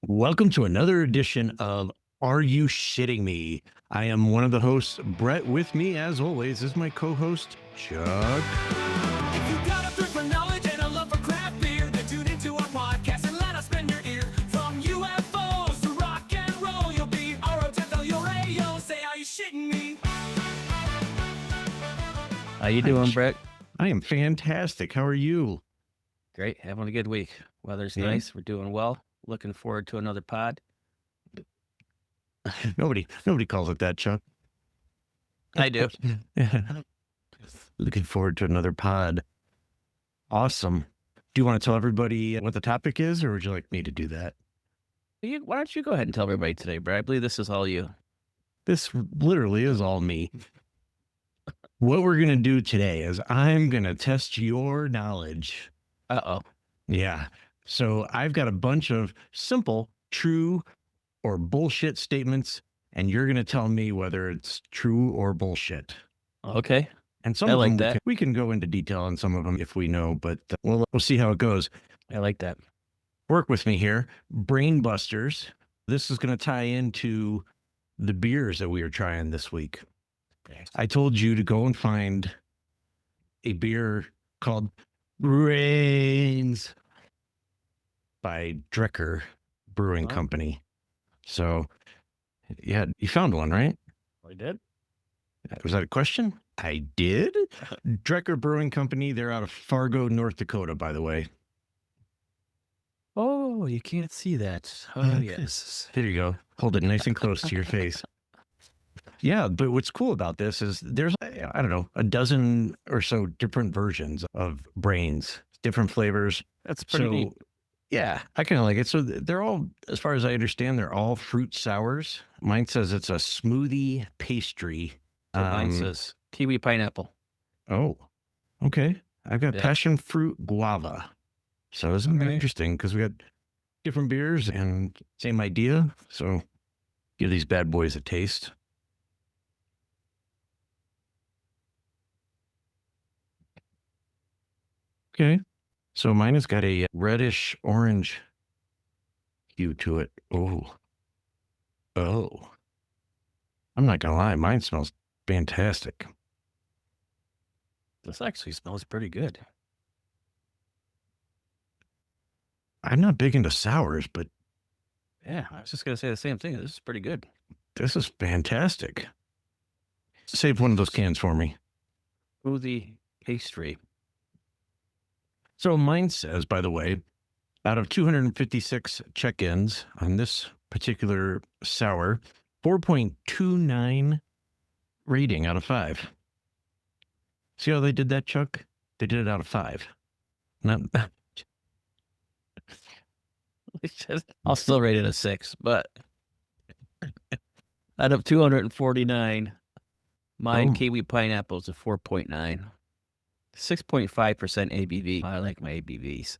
Welcome to another edition of Are You Shitting Me? I am one of the hosts, Brett. With me, as always, is my co-host, Chuck. If you got a thirst for knowledge and a love for craft beer, then tune into our podcast and let us spin your ear. From UFOs to rock and roll, you'll be R-O-T-L, you'll A-O, say, are you shitting me? How you doing, Brett? I am fantastic. How are you? Great. Having a good week. Weather's Yeah. nice. We're doing well. Looking forward to another pod. Nobody calls it that, Chuck. I do. Yeah. Looking forward to another pod. Awesome. Do you want to tell everybody what the topic is, or would you like me to do that? Why don't you go ahead and tell everybody today, Brett? I believe this is all you. This literally is all me. What we're going to do today is I'm going to test your knowledge. Uh-oh. Yeah. So I've got a bunch of simple, true, or bullshit statements, and you're going to tell me whether it's true or bullshit. Okay. And some I of like them that. we can go into detail on some of them if we know, but we'll see how it goes. I like that. Work with me here. Brain busters. This is going to tie into the beers that we are trying this week. I told you to go and find a beer called Brains by Drekker Brewing Oh. Company. So, yeah, you found one, right? I did. Was that a question? I did. Drekker Brewing Company. They're out of Fargo, North Dakota, by the way. Oh, you can't see that. Oh, yes. There you go. Hold it nice and close to your face. Yeah, but what's cool about this is there's, I don't know, a dozen or so different versions of Brains, different flavors. That's pretty neat. Yeah, I kind of like it. So they're all, as far as I understand, they're all fruit sours. Mine says it's a smoothie pastry. So mine says kiwi pineapple. Oh, okay. I've got Yeah. passion fruit guava. So isn't that Okay. interesting? Because we got different beers and same idea. So give these bad boys a taste. Okay. So mine has got a reddish orange hue to it. Oh. I'm not going to lie. Mine smells fantastic. This actually smells pretty good. I'm not big into sours, but Yeah, I was just going to say the same thing. This is pretty good. this is fantastic. Save one of those cans for me. Smoothie pastry. So mine says, by the way, out of 256 check-ins on this particular sour, 4.29 rating out of 5. See how they did that, Chuck? They did it out of 5. Not I'll still rate it a 6, but out of 249, mine Oh. kiwi pineapple is a 4.9. 6.5% ABV. I like my ABVs.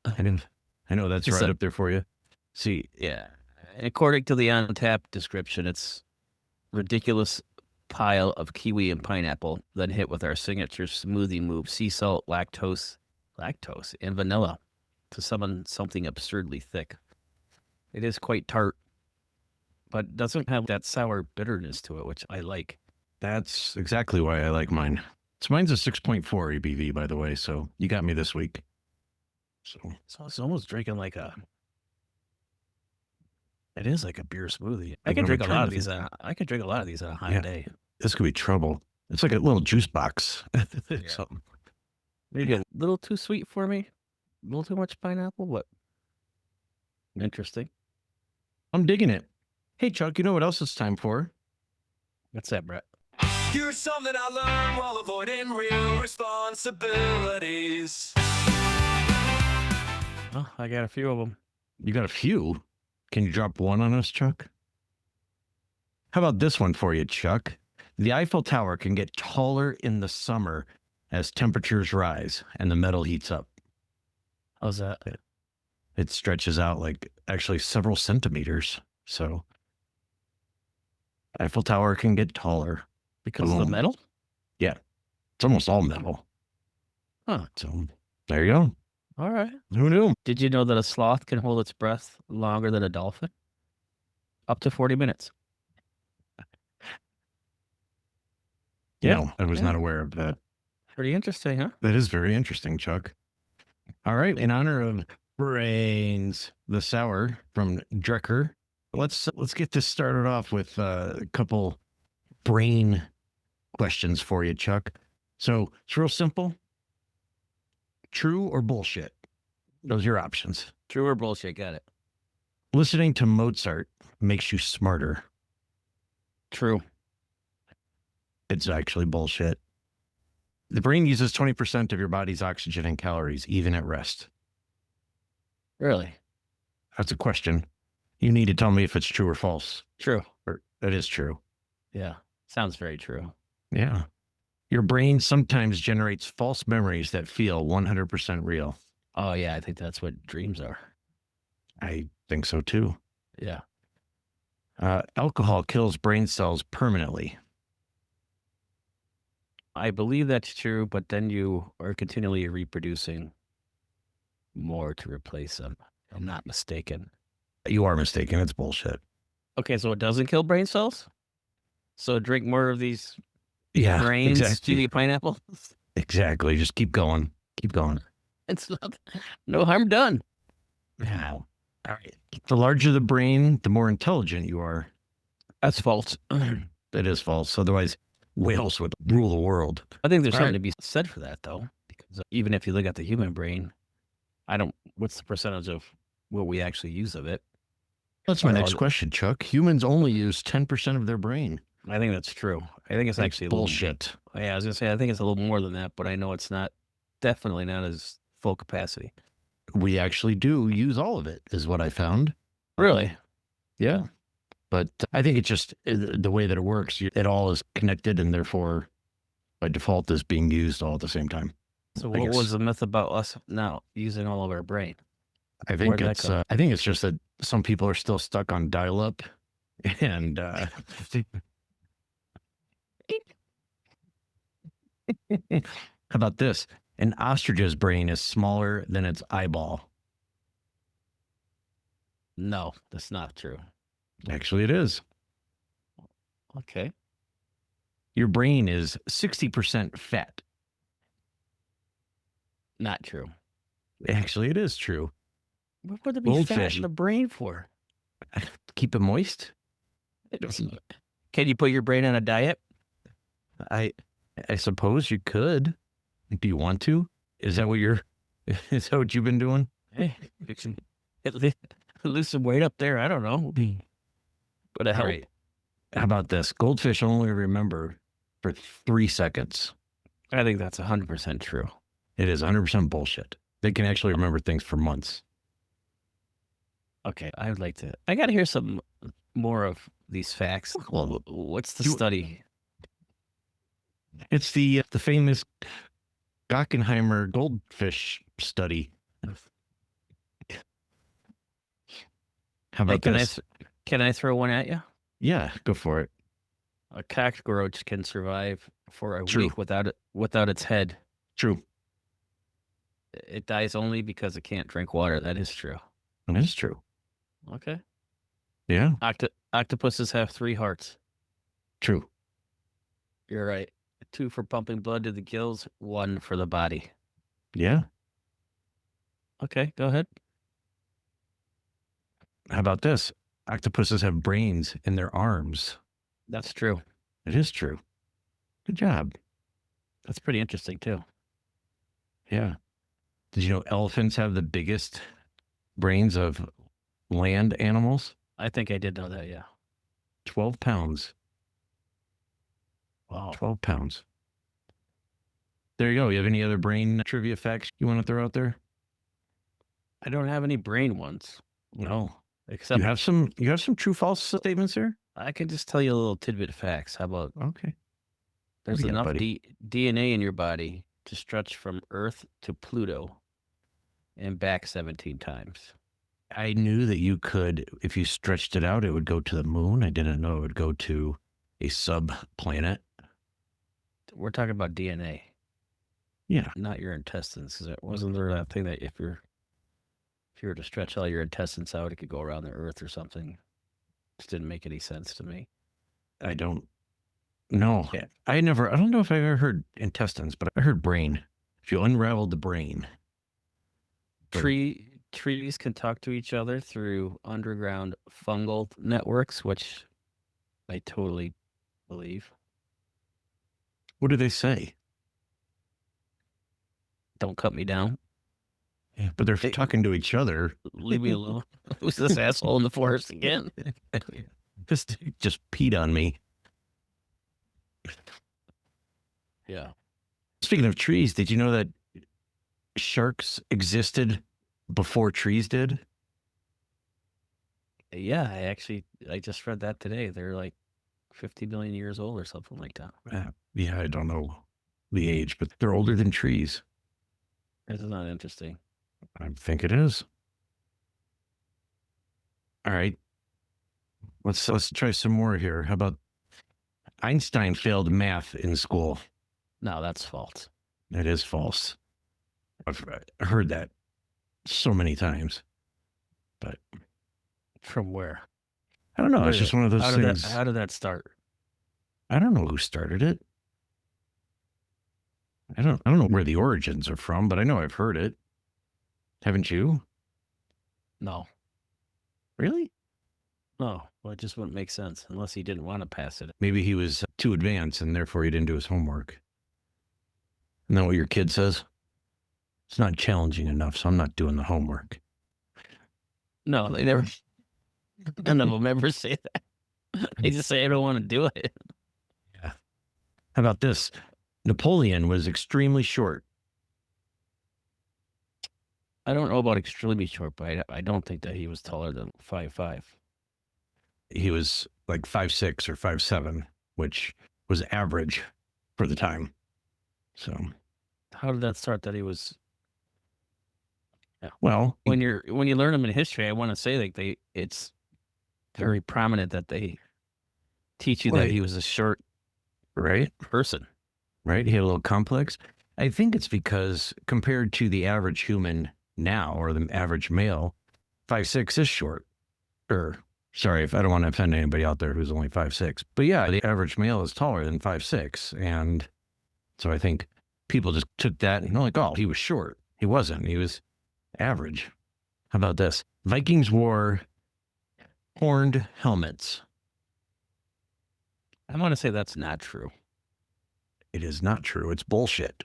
I know that's It's right a- up there for you. See, Yeah. And according to the on-tap description, it's ridiculous pile of kiwi and pineapple, then hit with our signature smoothie move, sea salt, lactose, and vanilla to summon something absurdly thick. It is quite tart, but doesn't have that sour bitterness to it, which I like. that's exactly why I like mine. So mine's a 6.4 ABV, by the way. So you got me this week. So So it's almost drinking like a. It is like a beer smoothie. I I'm can gonna drink a try lot of this. these. I could drink a lot of these on a hot Yeah. day. this could be trouble. It's like a little juice box. Yeah. Something. Maybe a little too sweet for me. A little too much pineapple, but interesting. I'm digging it. Hey, Chuck, you know what else it's time for? What's that, Brett? Here's something I learned while avoiding real responsibilities. Oh, I got a few of them. You got a few. Can you drop one on us, Chuck? How about this one for you, Chuck? The Eiffel Tower can get taller in the summer as temperatures rise and the metal heats up. How's that? It stretches out like actually several centimeters. So Eiffel Tower can get taller. Because of the Boom. metal? It's almost all metal. Huh. So there you go. All right. Who knew? Did you know that a sloth can hold its breath longer than a dolphin? Up to 40 minutes. Yeah. No, I was Yeah. not aware of that. Pretty interesting, huh? That is very interesting, Chuck. All right. In honor of brains, the sour from Drekker, let's get this started off with a couple brain questions for you, Chuck. So it's real simple. True or bullshit? Those are your options. True or bullshit? Got it. Listening to Mozart makes you smarter. True. It's actually bullshit. The brain uses 20% of your body's oxygen and calories, even at rest. Really? That's a question. You need to tell me if it's true or false. True. Or that is true. Yeah. Sounds very true. Yeah. Your brain sometimes generates false memories that feel 100% real. Oh, yeah. I think that's what dreams are. I think so too. Yeah. Alcohol kills brain cells permanently. I believe that's true, but then you are continually reproducing more to replace them. I'm not mistaken. You are mistaken. It's bullshit. Okay, so it doesn't kill brain cells? So drink more of these Yeah, brains, exactly. chewy pineapple? Exactly. Just keep going. Keep going. It's not, no harm done. Yeah. All right. The larger the brain, the more intelligent you are. That's false. That is false. Otherwise, whales would rule the world. I think there's All something right. to be said for that, though, because even if you look at the human brain, what's the percentage of what we actually use of it? That's my Or next all- question, Chuck. Humans only use 10% of their brain. I think that's true. I think it's That's actually a little- bullshit. Yeah, I was gonna say I think it's a little more than that, but I know it's not. Definitely not as full capacity. We actually do use all of it, is what I found. Really? Yeah. But I think it's just the way that it works. It all is connected and therefore, by default, is being used all at the same time. So I what guess. was the myth about us now using all of our brain? I think Where'd that it's. come? I think it's just that some people are still stuck on dial-up, and how about this? An ostrich's brain is smaller than its eyeball. No, that's not true. Actually, it is. Okay. Your brain is 60% fat. Not true. Actually, it is true. What would there be fat Goldfish. in the brain for? Keep it moist. Can you put your brain on a diet? I suppose you could. Do you want to? Is that what is that what you've been doing? Hey, you can lose some weight up there. I don't know. But I All help. right. How about this? Goldfish only remember for 3 seconds. I think that's 100% true. It is 100% bullshit. They can actually remember things for months. Okay, I would like to. I got to hear some more of these facts. Well, What's the you- study? It's the famous Gockenheimer goldfish study. How Hey, about this? can I throw one at you? Yeah, go for it. A cockroach can survive for a True. week without its head. True. It dies only because it can't drink water. That is true. That is true. Okay. Yeah, Octopuses have 3 hearts. true. You're right. 2 for pumping blood to the gills, 1 for the body. Yeah. Okay, go ahead. How about this? Octopuses have brains in their arms. That's true. It is true. Good job. That's pretty interesting too. Yeah. Did you know elephants have the biggest brains of land animals? I think I did know that. Yeah. 12 pounds. Wow. 12 pounds. There you go. You have any other brain trivia facts you want to throw out there? I don't have any brain ones, No. except You have some true false statements here? I can just tell you a little tidbit of facts. How about Okay. there's do you got, enough buddy? DNA in your body to stretch from Earth to Pluto and back 17 times. I knew that you could, if you stretched it out, it would go to the moon. I didn't know it would go to a sub planet. We're talking about DNA. Yeah. not your intestines. 'Cause wasn't there that thing that if you were to stretch all your intestines out, it could go around the earth or something? Just didn't make any sense to me. I don't know. Yeah. I don't know if I ever heard intestines, but I heard brain. If you unraveled the brain. But- Trees can talk to each other through underground fungal networks, which I totally believe. What do they say? Don't cut me down. Yeah, but they're Hey. talking to each other. Leave me alone. Who's this asshole in the forest again? Just peed on me. Yeah. Speaking of trees, did you know that sharks existed before trees did? Yeah, I just read that today. They're like 50 million years old or something like that. Yeah, I don't know the age, but they're older than trees. Isn't that interesting? I think it is. All right. Let's try some more here. How about Einstein failed math in school? No, that's false. That is false. I've heard that so many times, but From where? I don't know. It's Where- just one of those how did things. how did that start? I don't know who started it. I don't know where the origins are from, but I know I've heard it. Haven't you? No. Really? No. Well, it just wouldn't make sense unless he didn't want to pass it. Maybe he was too advanced and therefore he didn't do his homework. Isn't that what your kid says? It's not challenging enough, so I'm not doing the homework. No, they never. None of them ever say that. They just say, I don't want to do it. How about this? Napoleon was extremely short. I don't know about extremely short, but I don't think that he was taller than 5'5". He was like 5'6" or 5'7", which was average for the time. So, How did that start? That he was well, when you learn them in history, I want to say like it's very prominent that they teach you that Right. he was a short right? person. Right? He had a little complex. I think it's because compared to the average human now, or the average male, 5'6" is short. Or, sorry, if I don't want to offend anybody out there who's only 5'6". But yeah, the average male is taller than 5'6". And so I think people just took that and they're like, oh, he was short. He wasn't. He was average. How about this? Vikings wore horned helmets. I want to say that's not true. It is not true. It's bullshit.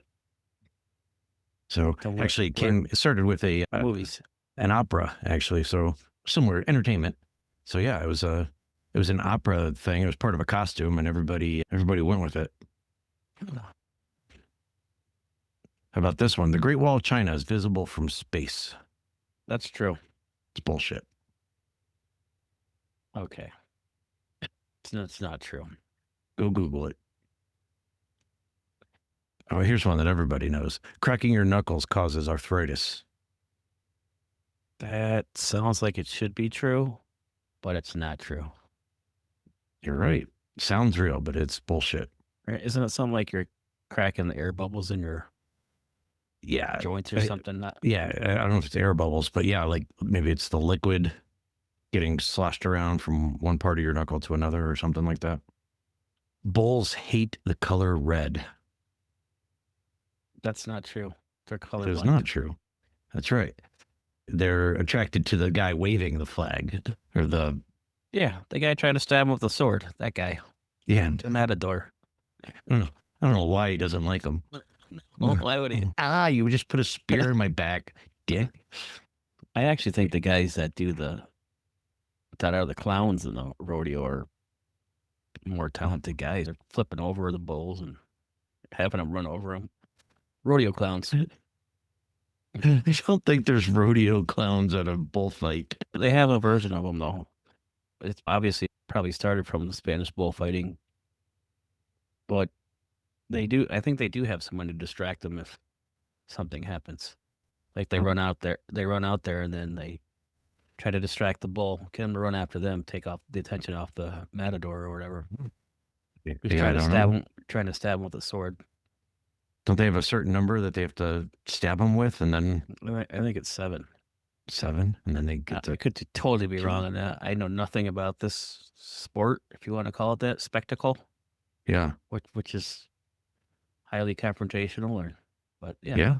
So So actually, it started with Movies. an opera, actually. So similar entertainment. So yeah, it was an opera thing. It was part of a costume, and everybody went with it. How about this one? The Great Wall of China is visible from space. That's true. It's bullshit. Okay. It's not true. Go Google it. Oh, here's one that everybody knows. Cracking your knuckles causes arthritis. That sounds like it should be true, but it's not true. You're right. Sounds real, but it's bullshit. Right? Isn't it something like you're cracking the air bubbles in your Yeah. joints or something? Yeah. I don't know if it's air bubbles, but yeah, like maybe it's the liquid getting sloshed around from one part of your knuckle to another or something like that. Bulls hate the color red. That's not true. They're colorblind. It is not true. That's right. They're attracted to the guy waving the flag or the, Yeah, the guy trying to stab him with a sword. That guy. yeah. The matador. I don't know why he doesn't like them. Well, why would he? You just put a spear in my back, dick. I actually think the guys that are the clowns in the rodeo are more talented guys. They're flipping over the bulls and having them run over them. Rodeo clowns. I don't think there's rodeo clowns at a bullfight. They have a version of them though. It's obviously probably started from the Spanish bullfighting, but they do. I think they do have someone to distract them if something happens. Like they run out there, and then they try to distract the bull, get him to run after them, take off the attention off the matador or whatever. Who's Yeah, I don't know. trying to stab him with a sword. Don't they have a certain number that they have to stab them with, and then I think it's 7. 7, and then they get I to could totally be kill. wrong on that. I know nothing about this sport, if you want to call it that, spectacle, Yeah. which is highly confrontational, but yeah. Yeah.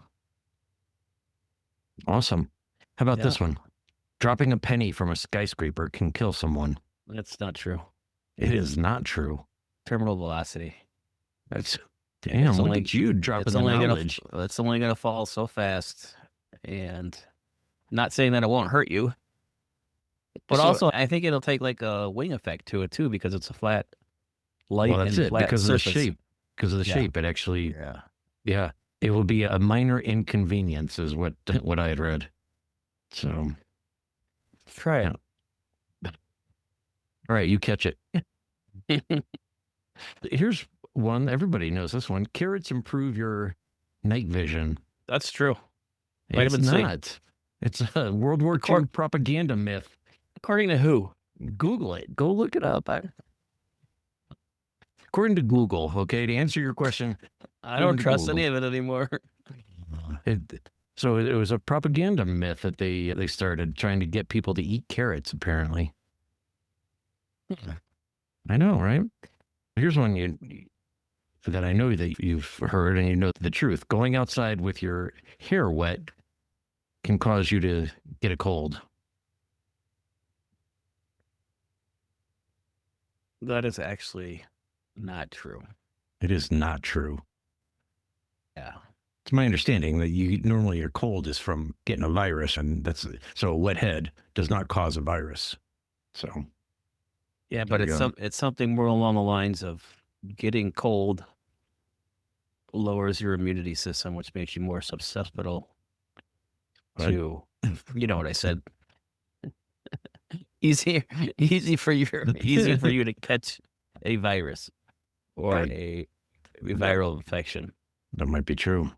Awesome. How about this one? Dropping a penny from a skyscraper can kill someone. That's not true. It is not true. Terminal velocity. That's damn. It's Look only- at you dropping the knowledge. It's only gonna fall so fast, and not saying that it won't hurt you, but So- also I think it'll take like a wing effect to it too, because it's a flat light Well, that's and it. flat Because surface. of the shape. Because of the Yeah. shape, it actually. Yeah. Yeah. It will be a minor inconvenience, is what I had read. So, Try it. all right, you catch it. Here's one. Everybody knows this one. Carrots improve your night vision. That's true. It's Vitamin C. not. It's a World War II Cor- propaganda myth. According to who? Google it. Go look it up. According to Google, okay, to answer your question, I don't to trust Google. any of it anymore. so it was a propaganda myth that they started trying to get people to eat carrots, apparently. I know, right? Here's one that I know that you've heard and you know the truth. Going outside with your hair wet can cause you to get a cold. That is actually not true. It is not true. Yeah. It's my understanding that normally your cold is from getting a virus, and so a wet head does not cause a virus. So Yeah, but There you go. it's something more along the lines of getting cold lowers your immunity system, which makes you more susceptible What? to, you know what I said. easy for you to catch a virus or Right. a viral infection. that might be true.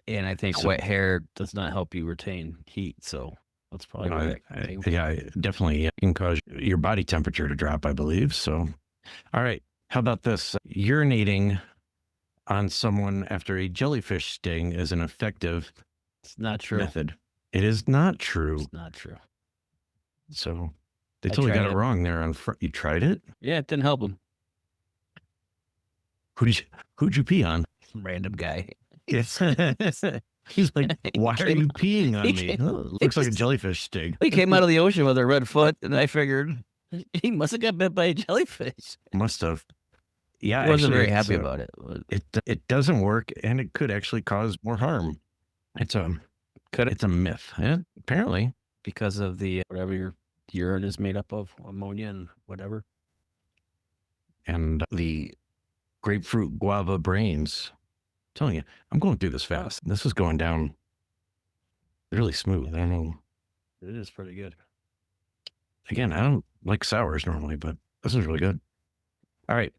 And I think So- wet hair does not help you retain heat, so that's probably where that came from. Yeah, it definitely can cause your body temperature to drop, I believe. So, all right. How about this? Urinating on someone after a jellyfish sting is an effective It's not true. method. It is not true. It's not true. So they I totally got tried it it. wrong there on front. You tried it? Yeah, it didn't help him. Who'd you pee on? Some random guy. Yes. He's like, why are you peeing on me? Oh, it looks like a jellyfish sting. He came out of the ocean with a red foot, and I figured he must have got bit by a jellyfish. Must have. Yeah, I wasn't actually, very happy it's, about it. but It doesn't work, and it could actually cause more harm. It's a myth. Yeah, apparently. because of the whatever your urine is made up of, ammonia and whatever. And the grapefruit guava brains. I'm telling you, I'm going through this fast. This is going down really smooth. I don't know. It is pretty good. Again, I don't like sours normally, but this is really good. All right.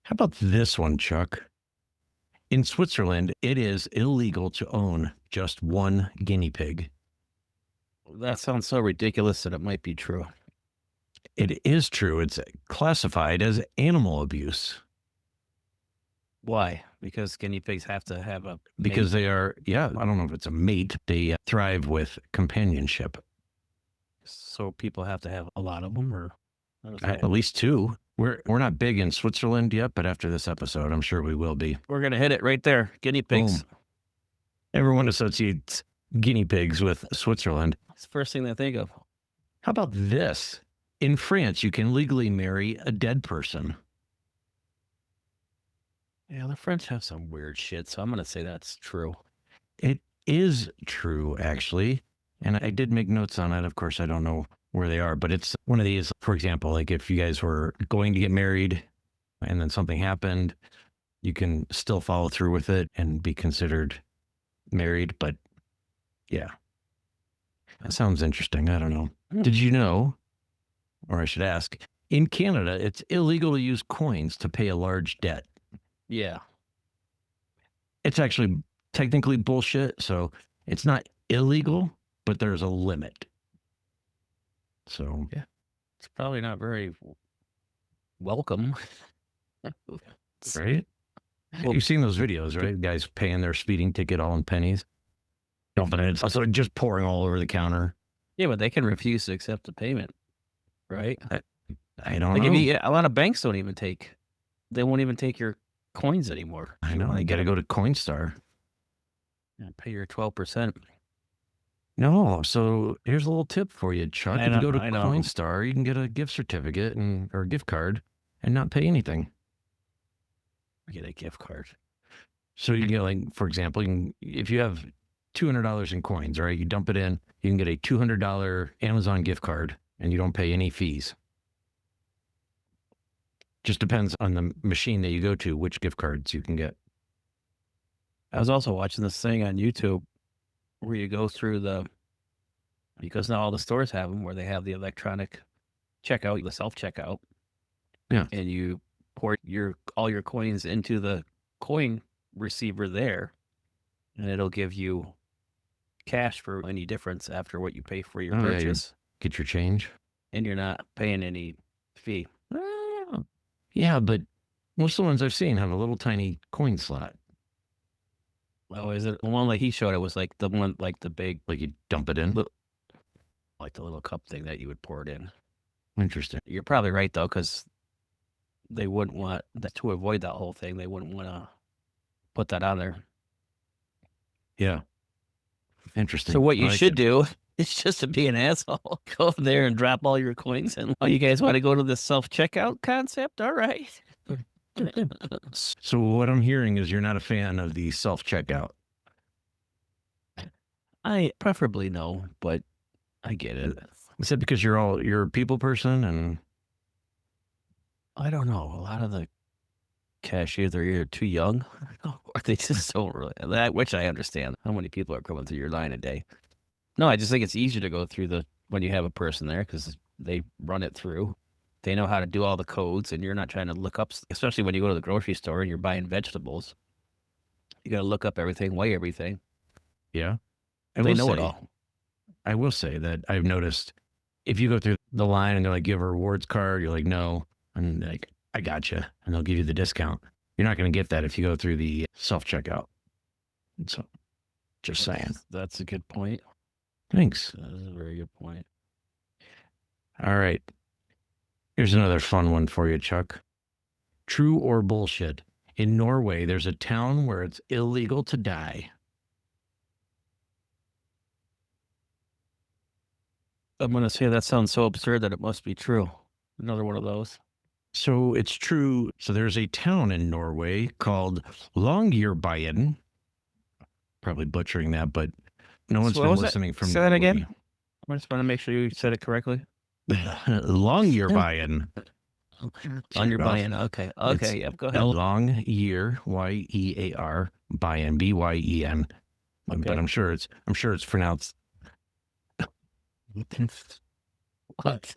How about this one, Chuck? In Switzerland, it is illegal to own just one guinea pig. That sounds so ridiculous that it might be true. It is true. It's classified as animal abuse Why? Because guinea pigs have to have a because they are, I don't know if it's a mate. They thrive with companionship. so people have to have a lot of them, or how does that- At least 2. We're not big in Switzerland yet, but after this episode, I'm sure we will be. we're gonna hit it right there. Guinea pigs. Boom. Everyone associates guinea pigs with Switzerland. It's the first thing they think of. How about this? In France, you can legally marry a dead person. Yeah, the French have some weird shit, so I'm gonna say that's true. It is true, actually. And I did make notes on it. Of course, I don't know where they are, but it's one of these, for example, like if you guys were going to get married and then something happened, you can still follow through with it and be considered married. But yeah, that sounds interesting. I don't know. Hmm. Did you know, or I should ask, in Canada, it's illegal to use coins to pay a large debt. Yeah. It's actually technically bullshit. So it's not illegal, but there's a limit. So It's probably not very welcome. right? Well- You've seen those videos, right? Guys paying their speeding ticket all in pennies. Dumping it. So just pouring all over the counter. Yeah, but they can refuse to accept the payment, right? I don't Like know. a lot of banks don't even take. They won't even take your coins anymore. I know. I got to go to Coinstar. Pay your 12%. No. So here's a little tip for you, Chuck. If you go to I know. Coinstar, you can get a gift certificate or a gift card and not pay anything. Get a gift card. So you can get, like, for example, if you have $200 in coins, right? You dump it in, you can get a $200 Amazon gift card and you don't pay any fees. Just depends on the machine that you go to, which gift cards you can get. I was also watching this thing on YouTube where you go through because now all the stores have them, where they have the electronic checkout, the self-checkout. Yeah. And you pour all your coins into the coin receiver there, and it'll give you cash for any difference after what you pay for your purchase. Get your change. And you're not paying any fee. Yeah, but most of the ones I've seen have a little tiny coin slot. Oh, is it the one like he showed? It was like the one, like the big, Like you dump it in. like the little cup thing that you would pour it in. Interesting. You're probably right though, because they wouldn't want that to avoid that whole thing. They wouldn't want to put that on there. Yeah. Interesting. So what you should do is just to be an asshole, go over there and drop all your coins. And oh, you guys want to go to the self-checkout concept? All right. So what I'm hearing is you're not a fan of the self-checkout. I preferably no, but I get it. Is that because you're a people person and I don't know. A lot of the cashiers are either too young or they just don't really, which I understand. How many people are coming through your line a day? No, I just think it's easier to go through when you have a person there, because they run it through. They know how to do all the codes, and you're not trying to look up, especially when you go to the grocery store and you're buying vegetables. You got to look up everything, weigh everything. yeah. They know it all. I will say that I've noticed if you go through the line and they're like, give a rewards card, you're like, no. And they're like, I got you. And they'll give you the discount. You're not going to get that if you go through the self-checkout. So just saying. That's a good point. Thanks. That is a very good point. All right. Here's another fun one for you, Chuck. True or bullshit? In Norway, there's a town where it's illegal to die. I'm going to say that sounds so absurd that it must be true. Another one of those. So it's true. So there's a town in Norway called Longyearbyen. Probably butchering that, but no one's So been what was listening from Say that again? I just want to make sure you said it correctly. Longyearbyen. On your buy-in. Okay. Okay. Yep. Go ahead. Longyear, Year, Byen, Byen. Okay. But I'm sure it's pronounced. What?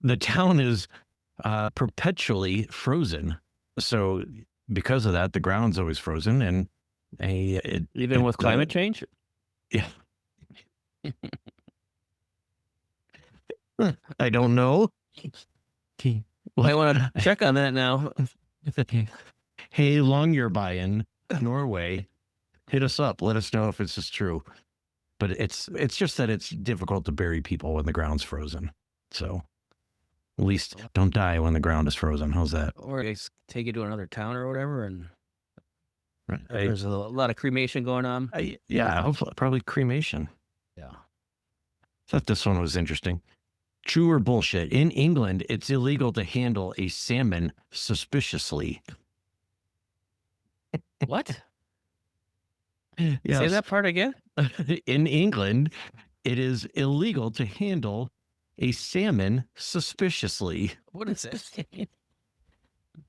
The town is perpetually frozen. So because of that, the ground's always frozen, and Even with climate change? Yeah. I don't know. I want to check on that now. Hey, Longyearbyen, Norway, hit us up. Let us know if this is true. But it's just that it's difficult to bury people when the ground's frozen. So at least don't die when the ground is frozen. How's that? Or they take you to another town or whatever, and Right. there's a lot of cremation going on. Yeah, hopefully, probably cremation. Yeah. Thought this one was interesting. True or bullshit? In England, it's illegal to handle a salmon suspiciously. What? Yes. Say that part again? In England, it is illegal to handle a salmon suspiciously. What is it?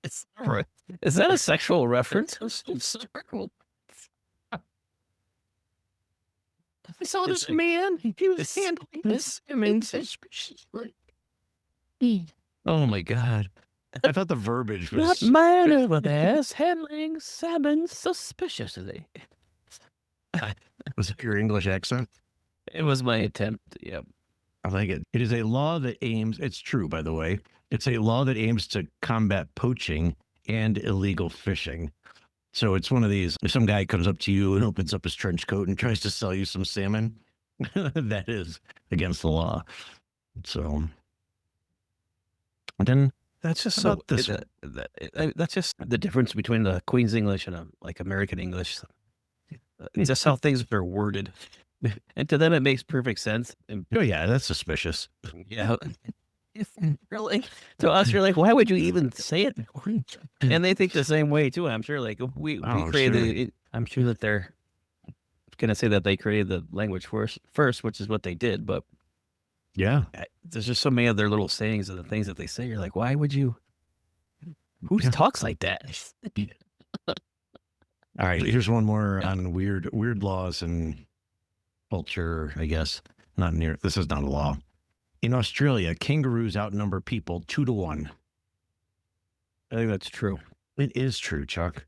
Is that a sexual reference? I saw this man. He was handling this salmon suspiciously. Oh my God. I thought the verbiage was. That man over there is handling salmon suspiciously. Was it your English accent? It was my attempt. Yep. I like it. It is a law that aims, it's true, by the way. It's a law that aims to combat poaching and illegal fishing. So it's one of these, if some guy comes up to you and opens up his trench coat and tries to sell you some salmon, that is against the law. So and then That's just how so. about this? That's just the difference between the Queen's English and like American English. Just how things are worded, and to them it makes perfect sense. And Oh yeah, that's suspicious. yeah, really. To us, you're like, why would you even say it? And they think the same way too. I'm sure. Like if we Oh, created sure. it, I'm sure that they're gonna say that they created the language first, which is what they did. But Yeah. there's just so many other little sayings and the things that they say. You're like, why would you? Who Yeah. talks like that? All right, here's one more on weird laws and culture, I guess. This is not a law. In Australia, kangaroos outnumber people 2-1. I think that's true. It is true, Chuck.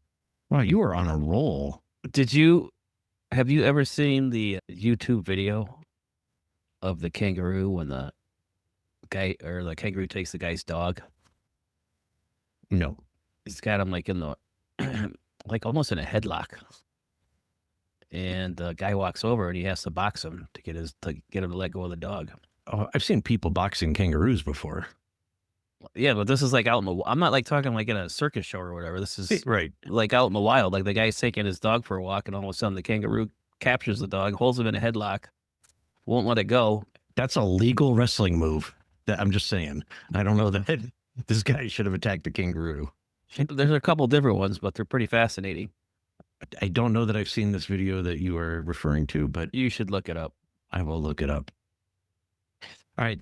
Wow, you are on a roll. Have you ever seen the YouTube video of the kangaroo when the kangaroo takes the guy's dog? No. He's got him like in the like almost in a headlock. And the guy walks over and he has to box him to get him to let go of the dog. Oh, I've seen people boxing kangaroos before. Yeah, but this is like out in the I'm not like talking like in a circus show or whatever. This is Right. like out in the wild. Like the guy's taking his dog for a walk and all of a sudden the kangaroo captures the dog, holds him in a headlock, won't let it go. That's a legal wrestling move. That I'm just saying. I don't know that this guy should have attacked a kangaroo. There's a couple different ones, but they're pretty fascinating. I don't know that I've seen this video that you are referring to, but You should look it up. I will look it up. All right.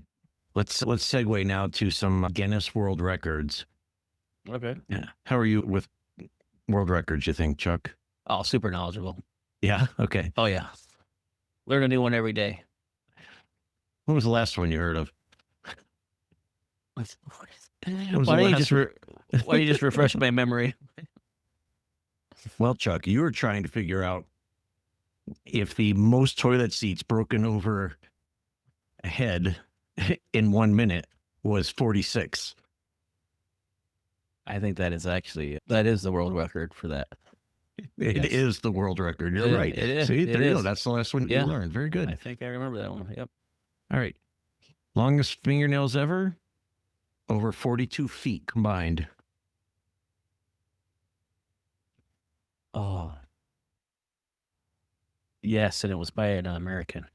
Let's segue now to some Guinness World Records. Okay. Yeah. How are you with world records, you think, Chuck? Oh, super knowledgeable. Yeah. Okay. Oh yeah. Learn a new one every day. What was the last one you heard of? What was Why the don't you last just why don't you just refresh my memory? Well, Chuck, you were trying to figure out if the most toilet seats broken over a head in 1 minute was 46. I think that is the world record for that. It is the world record. You're right. It is. See, It there you go. is. That's the last one Yeah. you learned. Very good. I think I remember that one. Yep. All right. Longest fingernails ever, over 42 feet combined. Oh. Yes, and it was by an American.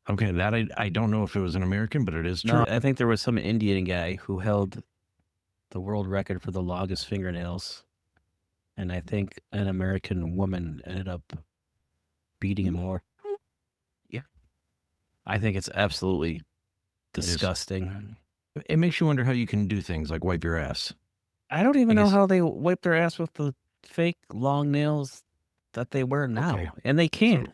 Okay, that I don't know if it was an American, but it is true. No, I think there was some Indian guy who held the world record for the longest fingernails. And I think an American woman ended up beating him more. Yeah. I think it's absolutely is. disgusting. It makes you wonder how you can do things like wipe your ass. I don't even I know guess- how they wipe their ass with the fake long nails that they wear now. Okay. And they can't.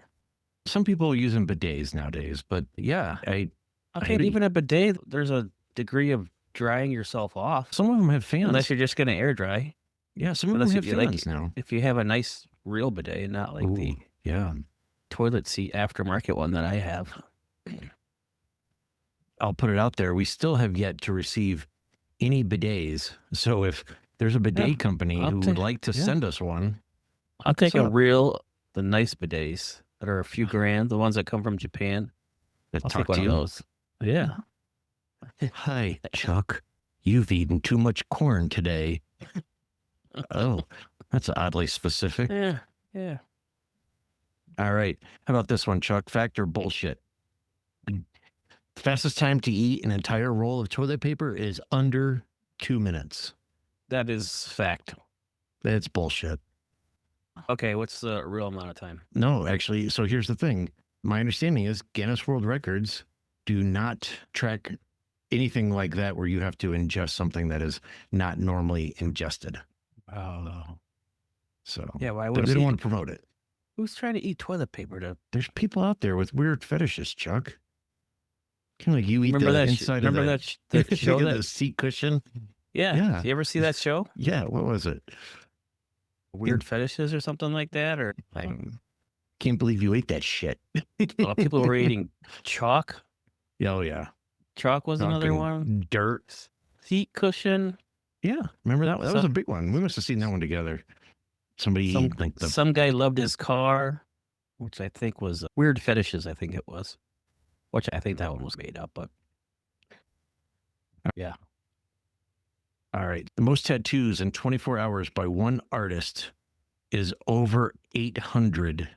Some people are using bidets nowadays, but yeah, Okay, I- even a bidet, there's a degree of drying yourself off. some of them have fans. Unless you're just going to air dry. Yeah, some of unless them have you like- fans now. If you have a nice real bidet, not like the Ooh, yeah. toilet seat aftermarket one that I have. I'll put it out there. We still have yet to receive any bidets. So if there's a bidet Yeah, company I'll who take- would like to yeah. send us one, I'll take What's the nice bidets that are a few grand, the ones that come from Japan. that I'll talk take one to you. of those. Yeah. Hi, Chuck. You've eaten too much corn today. Oh, that's oddly specific. Yeah. Yeah. All right. How about this one, Chuck? Fact or bullshit? Fastest time to eat an entire roll of toilet paper is under 2 minutes. That is fact. That's bullshit. Okay, what's the real amount of time? No, actually. So here's the thing. My understanding is Guinness World Records do not track anything like that where you have to ingest something that is not normally ingested. Oh. So Yeah, why they would don't want to promote it. Who's trying to eat toilet paper to There's people out there with weird fetishes, Chuck. Kind of like you eat remember the that inside remember of the, that show the that seat cushion. Yeah. Yeah. You ever see that show? Yeah, what was it? Weird fetishes or something like that? Or I can't believe you ate that shit. people were eating chalk. Oh yeah, Chalk was another Talking one. Dirt. Seat cushion. Yeah, remember that? That was So- a big one. We must have seen that one together. Somebody Some like the some guy loved his car, which I think was weird fetishes. I think it was, which I think that one was made up. But yeah, all right. The most tattoos in 24 hours by one artist is over 800.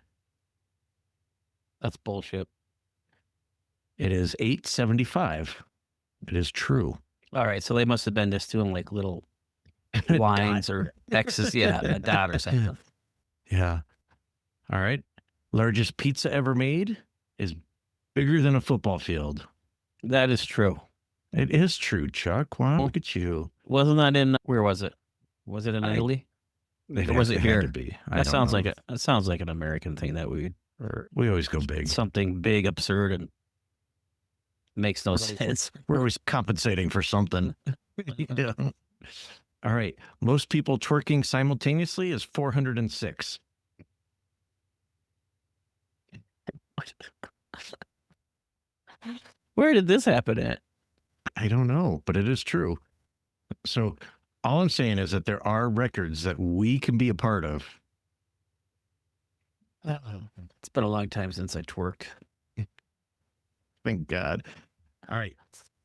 that's bullshit. It is 875. It is true. All right, so they must have been just doing like little lines or X's, yeah, a dot or something. Yeah. All right. Largest pizza ever made is bigger than a football field. That is true. It is true, Chuck. Wow, look at you. Wasn't that in where was it? Was it in Italy? Or was it had here? to be. I That don't sounds know. like that sounds like an American thing that We always go big. something big, absurd, and makes no sense. We're always compensating for something. Yeah. All right. Most people twerking simultaneously is 406. Where did this happen at? I don't know, but it is true. So all I'm saying is that there are records that we can be a part of. It's been a long time since I twerked. Thank God. All right.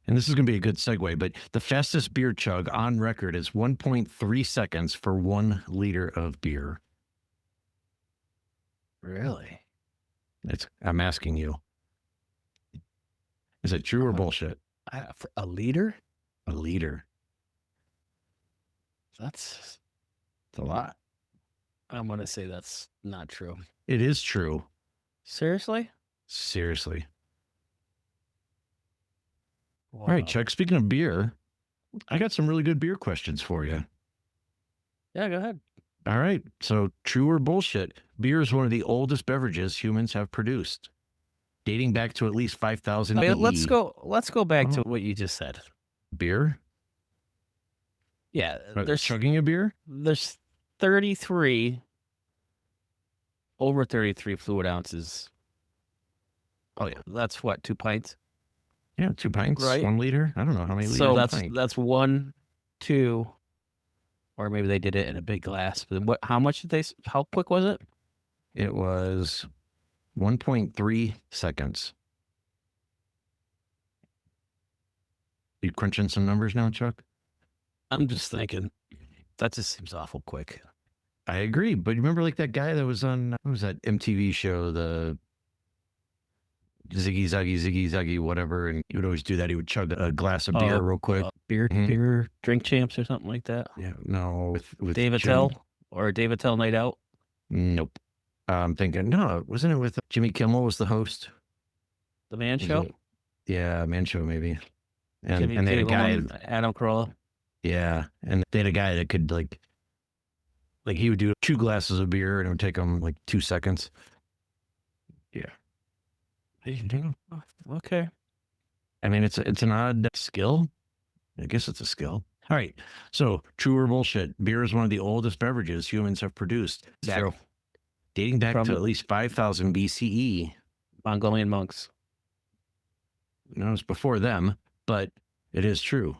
And this is going to be a good segue, but the fastest beer chug on record is 1.3 seconds for 1 liter of beer. Really? I'm asking you. Is it true or bullshit? For a liter? A liter. That's It's a lot. I'm gonna say that's not true. It is true. Seriously? Seriously. Wow. All right, Chuck, speaking of beer, I got some really good beer questions for you. Yeah, go ahead. All right. So, true or bullshit? Beer is one of the oldest beverages humans have produced, dating back to at least 5,000 Okay, BE. let's go back to what you just said. Beer? Yeah, There's chugging a beer? there's 33 over 33 fluid ounces. Oh yeah, that's what, 2 pints? Yeah, 2 pints, Right. 1 liter. I don't know how many liters. So a pint. that's 1, 2, or maybe they did it in a big glass. But how much did how quick was it? It was 1.3 seconds. You crunching some numbers now, Chuck? I'm just thinking that just seems awful quick. I agree, but you remember like that guy that was on what was that MTV show, the Ziggy Zaggy, whatever, and he would always do that. He would chug a glass of beer real quick. Beer drink champs or something like that. Yeah, no, with Dave Jimmy. Attell or Dave Attell Night Out. Nope. I'm thinking, no, wasn't it with Jimmy Kimmel was the host? The Man Was Show. it- Yeah, Man Show maybe. And Jimmy they had a Kimmel guy. and Adam Carolla. Yeah, and they had a guy that could like he would do 2 glasses of beer and it would take him like 2 seconds. Yeah. Okay. I mean, it's an odd skill. I guess it's a skill. All right. So, true or bullshit? Beer is one of the oldest beverages humans have produced. It's true. Dating back From- to at least 5,000 BCE. Mongolian monks. No, it's before them, but it is true.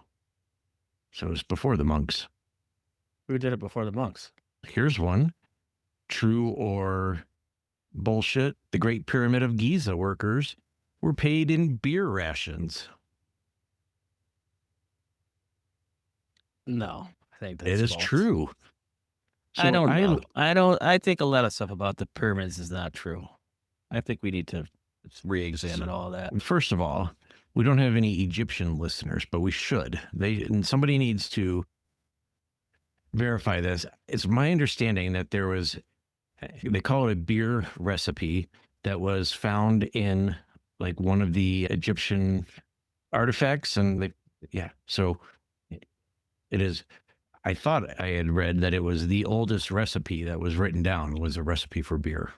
So it's before the monks. Who did it before the monks? Here's one. True or bullshit? The Great Pyramid of Giza workers were paid in beer rations. No, I think that's It is false. true. I So don't know. I think a lot of stuff about the pyramids is not true. I think we need to re-examine all that. First of all, we don't have any Egyptian listeners, but we should. And somebody needs to verify this. It's my understanding that there was, they call it a beer recipe that was found in like one of the Egyptian artifacts. And so it is, I thought I had read that it was the oldest recipe that was written down was a recipe for beer.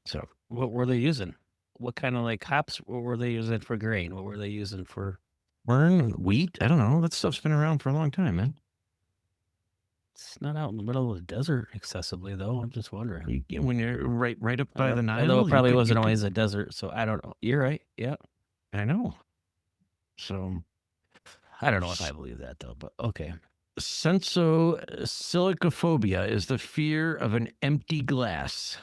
So What were they using? What kind of like hops? What were they using for grain? What were they using for? corn, wheat, I don't know. That stuff's been around for a long time, man. It's not out in the middle of the desert excessively, though. I'm just wondering. When you're right up by the Nile. Although it you probably could- wasn't you could- always a desert, so I don't know. You're right. Yeah. I know. So I don't know if I believe that though, but okay. Sensosilicophobia is the fear of an empty glass.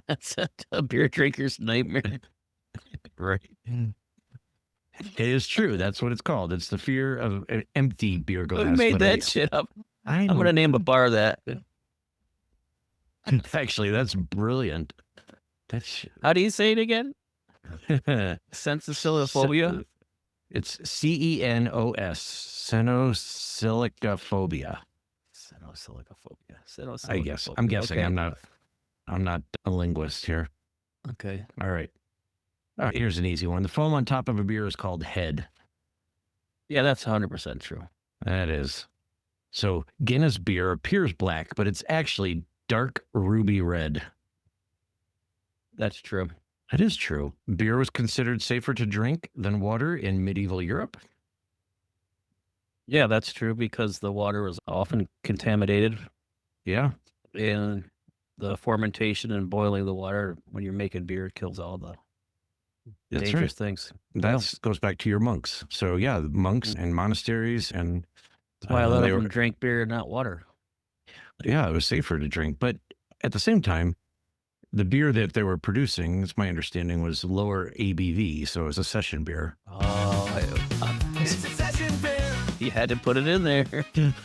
That's a beer drinker's nightmare. Right. It is true. That's what it's called. It's the fear of an empty beer glass. Who made but that shit up? I'm I'm going to name a bar that. Actually, that's brilliant. That's How do you say it again? Sensosilicophobia? It's CENOS, Senosilicophobia. Senosilicophobia. I guess. I'm guessing. Okay. I'm not a linguist here. Okay. All right. Here's an easy one. The foam on top of a beer is called head. Yeah, that's 100% true. That is. So Guinness beer appears black, but it's actually dark ruby red. That's true. It is true. Beer was considered safer to drink than water in medieval Europe. Yeah, that's true because the water was often contaminated Yeah. in the fermentation and boiling the water when you're making beer. It kills all the That's dangerous right. things. That goes back to your monks. So yeah, the monks and monasteries and That's why a lot they of were- them drink beer, not water. yeah, it was safer to drink. But at the same time, the beer that they were producing, it's my understanding, was lower ABV, so it was a session beer. It's a session beer. You had to put it in there.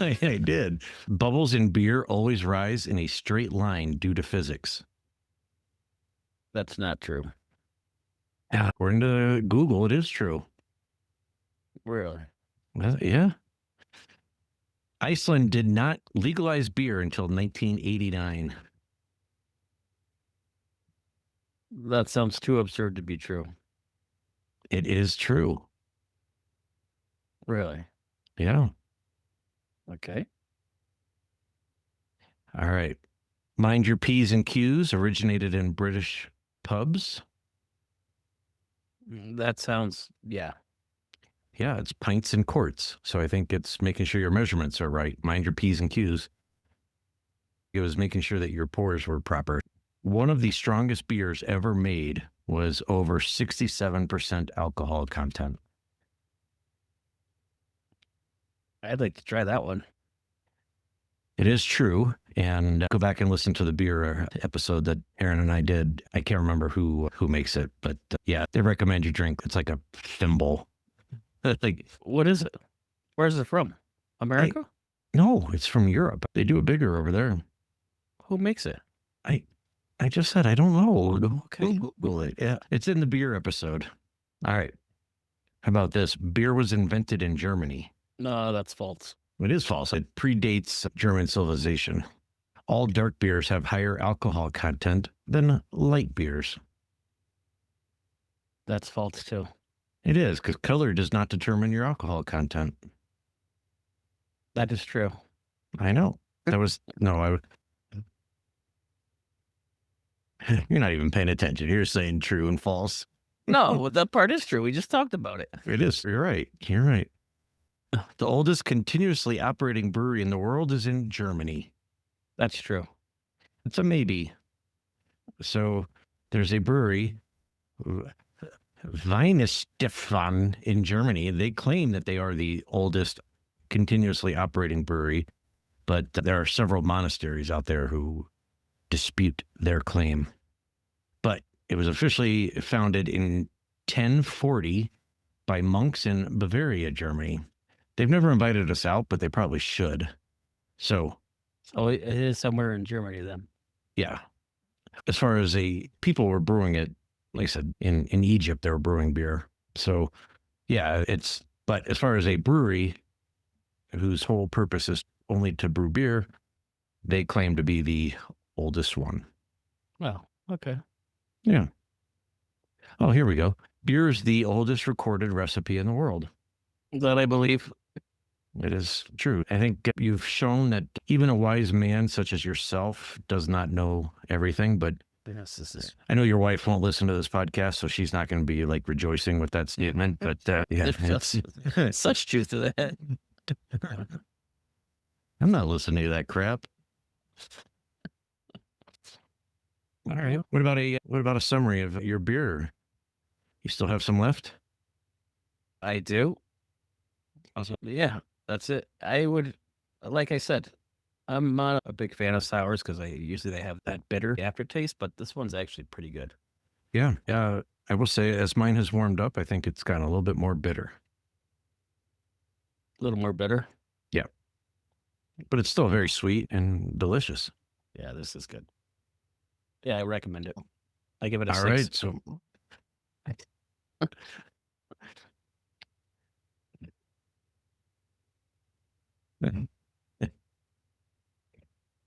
I did. Bubbles in beer always rise in a straight line due to physics. That's not true. According to Google, it is true. Really? Yeah. Iceland did not legalize beer until 1989. That sounds too absurd to be true. It is true. Really? Yeah. Okay. All right. Mind your P's and Q's originated in British pubs. That sounds, yeah. Yeah, it's pints and quarts. So I think it's making sure your measurements are right. Mind your P's and Q's. It was making sure that your pours were proper. One of the strongest beers ever made was over 67% alcohol content. I'd like to try that one. It is true. And go back and listen to the beer episode that Aaron and I did. I can't remember who makes it, but yeah, they recommend you drink. It's like a thimble. Like, What is it? Where's it from? America? no, it's from Europe. They do it bigger over there. Who makes it? I just said, I don't know. Okay. Google it. Yeah. It's in the beer episode. All right. How about this? Beer was invented in Germany. No, that's false. It is false. It predates German civilization. All dark beers have higher alcohol content than light beers. That's false too. It is, because color does not determine your alcohol content. That is true. I know. You're not even paying attention. You're saying true and false. No, that part is true. We just talked about it. It is. You're right. You're right. The oldest continuously operating brewery in the world is in Germany. That's true. It's a maybe. So there's a brewery, Weihenstephan in Germany. They claim that they are the oldest continuously operating brewery, but there are several monasteries out there who dispute their claim. But it was officially founded in 1040 by monks in Bavaria, Germany. They've never invited us out, but they probably should. So, it is somewhere in Germany then. yeah. As far as people were brewing it, like I said, in Egypt, they were brewing beer. So, yeah, but as far as a brewery whose whole purpose is only to brew beer, they claim to be the oldest one. Well, okay. Yeah. Oh, here we go. Beer is the oldest recorded recipe in the world. That I believe. It is true. I think you've shown that even a wise man such as yourself does not know everything, but Yes, this is I know your wife won't listen to this podcast, so she's not going to be like rejoicing with that statement, but yeah, There's such truth to that. I'm not listening to that crap. All right. What about a summary of your beer? You still have some left? I do. Also, yeah. That's it. I would, like I said, I'm not a big fan of sours because they have that bitter aftertaste, but this one's actually pretty good. Yeah. I will say, as mine has warmed up, I think it's gotten a little bit more bitter. A little more bitter. But it's still very sweet and delicious. Yeah, this is good. Yeah, I recommend it. I give it a All 6. right. So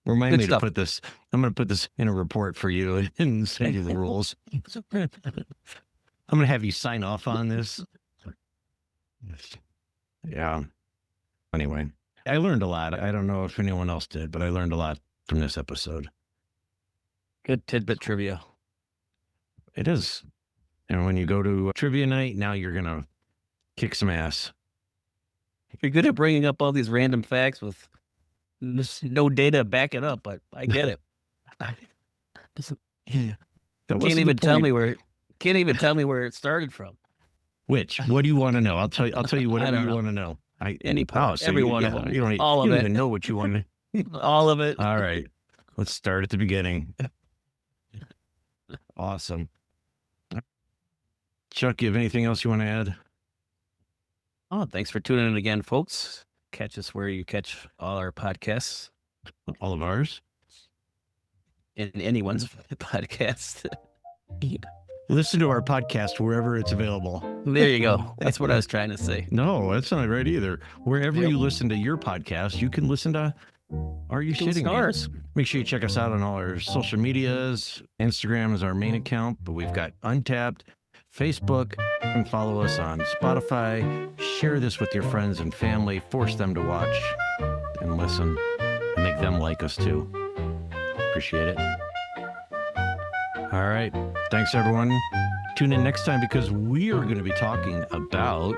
remind Good me to stuff. put this. I'm going to put this in a report for you and send you the rules. I'm going to have you sign off on this. Yeah. Anyway, I learned a lot. I don't know if anyone else did, but I learned a lot from this episode. Good tidbit trivia. It is. And when you go to trivia night, now you're going to kick some ass. You're good at bringing up all these random facts with no data to back it up, but I get it. Yeah. That Can't wasn't even the tell point. me where it started from. Which? What do you want to know? I'll tell you whatever don't you know. want to know. Any part, so every you, one yeah, of them, You don't, all you of don't it. even know what you want to. All of it. All right. Let's start at the beginning. Awesome. Chuck, you have anything else you want to add? Oh, thanks for tuning in again, folks. Catch us where you catch all our podcasts, All of ours? in anyone's podcast. Listen to our podcast wherever it's available. There you go. That's what I was trying to say. No, that's not right either. Wherever Yep. you listen to your podcast, you can listen to Are You Shitting Me? Stars. Make sure you check us out on all our social medias. Instagram is our main account, but we've got Untapped, Facebook, and follow us on Spotify. Share this with your friends and family. Force them to watch and listen and make them like us too. Appreciate it. All right. Thanks, everyone. Tune in next time because we are going to be talking about